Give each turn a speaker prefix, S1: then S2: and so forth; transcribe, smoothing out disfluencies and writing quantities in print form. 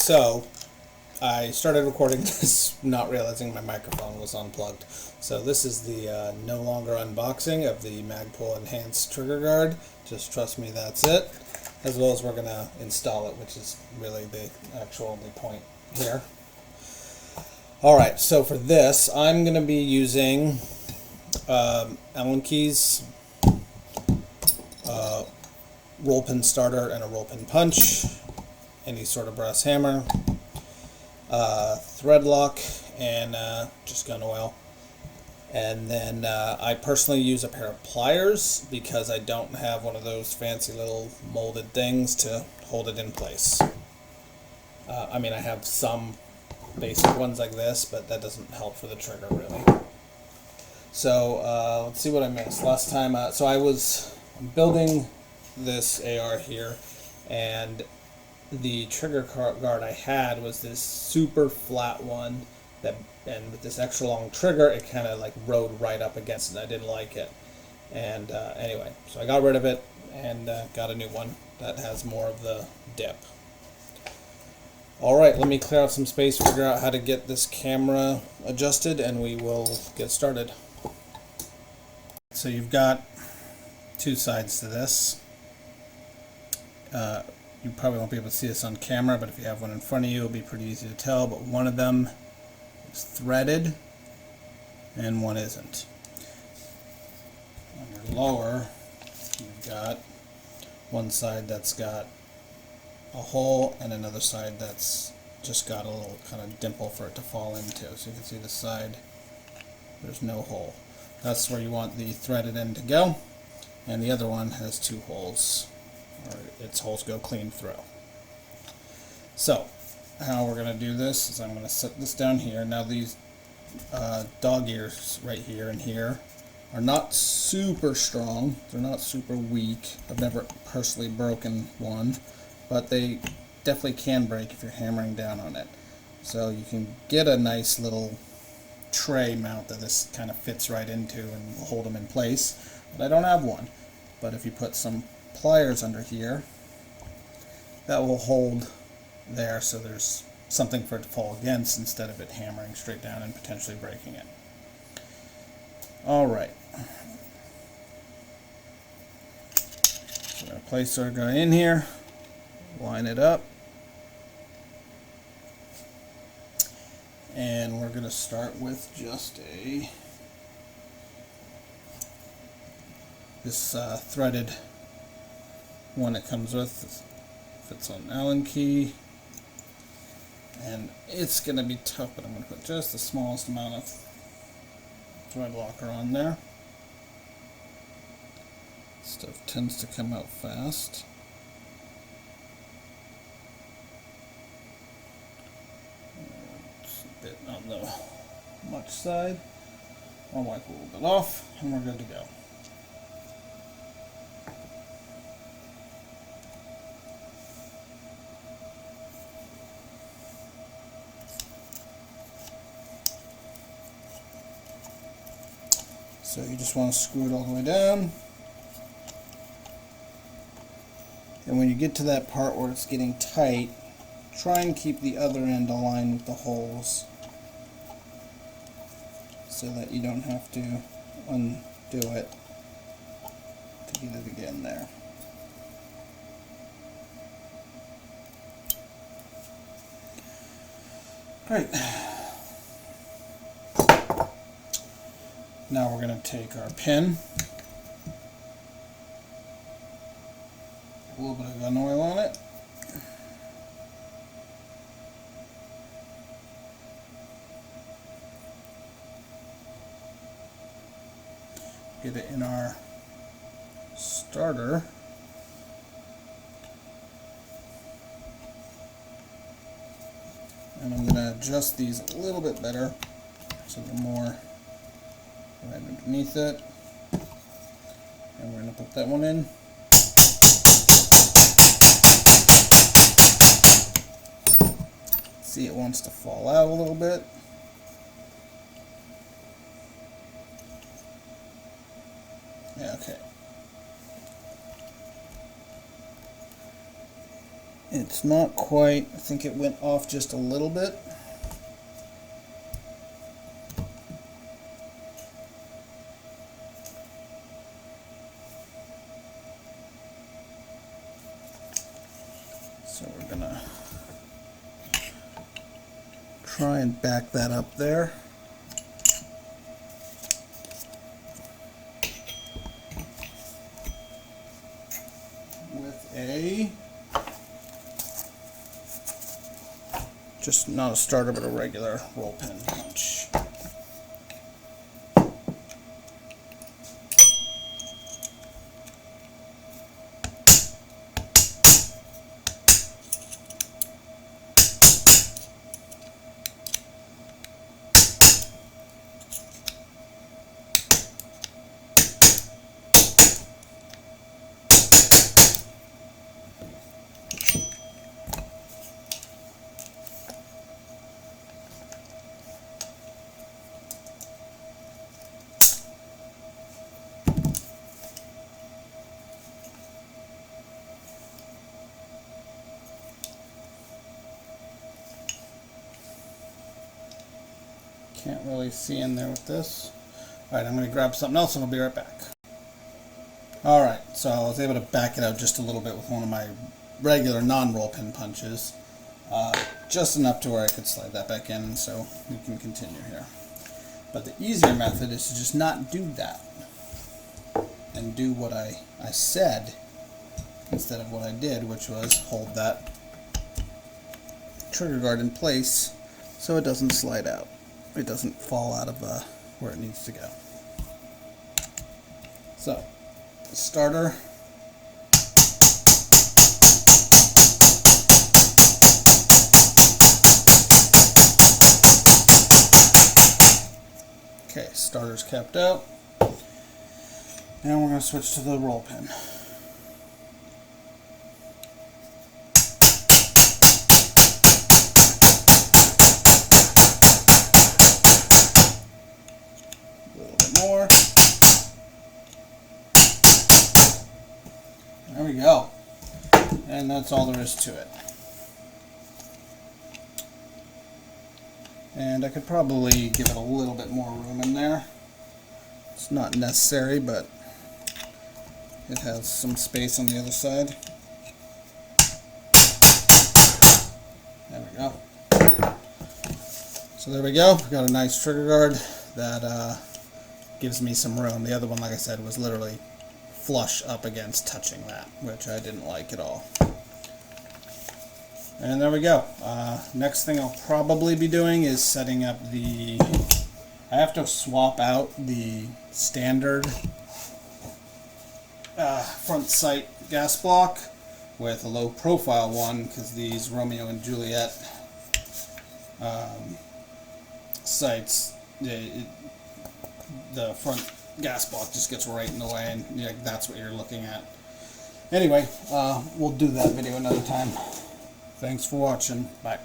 S1: so I started recording this not realizing my microphone was unplugged. So this is the no longer unboxing of the Magpull Enhanced Trigger Guard. Just trust me, that's it. As well as we're going to install it, which is really the actual only point here. Alright, so for this, I'm going to be using Allen keys, roll pin starter, and a roll pin punch, any sort of brass hammer, thread lock, and just gun oil. And then I personally use a pair of pliers because I don't have one of those fancy little molded things to hold it in place. I mean, I have some basic ones like this, but that doesn't help for the trigger really. So let's see what I missed last time. So I was building this AR here, and the trigger guard I had was this super flat one that, and with this extra long trigger, it kind of like rode right up against it. I didn't like it, and anyway, so I got rid of it and got a new one that has more of the dip. Alright, let me clear out some space, figure out how to get this camera adjusted, and we will get started. So you've got two sides to this. You probably won't be able to see this on camera, but if you have one in front of you, it'll be pretty easy to tell. But one of them is threaded, and one isn't. On your lower, you've got one side that's got a hole, and another side that's just got a little kind of dimple for it to fall into. So you can see the side, there's no hole. That's where you want the threaded end to go, and the other one has two holes, or its holes go clean through. So how we're going to do this is I'm going to set this down here. Now these dog ears right here and here are not super strong, they're not super weak. I've never personally broken one, but they definitely can break if you're hammering down on it. So you can get a nice little tray mount that this kind of fits right into and will hold them in place, but I don't have one. But if you put some pliers under here, that will hold there, so there's something for it to fall against instead of it hammering straight down and potentially breaking it. Alright, so we're going to place our guy in here, line it up, and we're going to start with just this threaded one it comes with. Fits on Allen key, and it's going to be tough, but I'm going to put just the smallest amount of thread locker on there. Stuff tends to come out fast. It's a bit on the much side. I'll wipe a little bit off, and we're good to go. So you just want to screw it all the way down. And when you get to that part where it's getting tight, try and keep the other end aligned with the holes so that you don't have to undo it to get it again there. Great. Now we're going to take our pin, a little bit of gun oil on it, get it in our starter, and I'm going to adjust these a little bit better so they're more right underneath it, and we're going to put that one in. See, it wants to fall out a little bit. Yeah, okay. It's not quite, I think it went off just a little bit. So we're gonna try and back that up there. With a, just not a starter, but a regular roll pin punch. Can't really see in there with this. Alright, I'm going to grab something else and I'll be right back. Alright, so I was able to back it out just a little bit with one of my regular non-roll pin punches. Just enough to where I could slide that back in, so we can continue here. But the easier method is to just not do that. And do what I said instead of what I did, which was hold that trigger guard in place so it doesn't slide out. It doesn't fall out of where it needs to go. So, starter. Okay, starter's kept out. Now we're going to switch to the roll pin. More. There we go. And that's all there is to it. And I could probably give it a little bit more room in there. It's not necessary, but it has some space on the other side. There we go. So there we go. We've got a nice trigger guard that gives me some room. The other one, like I said, was literally flush up against touching that, which I didn't like at all. And there we go. Next thing I'll probably be doing is setting up the... I have to swap out the standard front sight gas block with a low profile one, because these Romeo and Juliet sights, the front gas block just gets right in the way, and that's what you're looking at. Anyway, we'll do that video another time. Thanks for watching. Bye.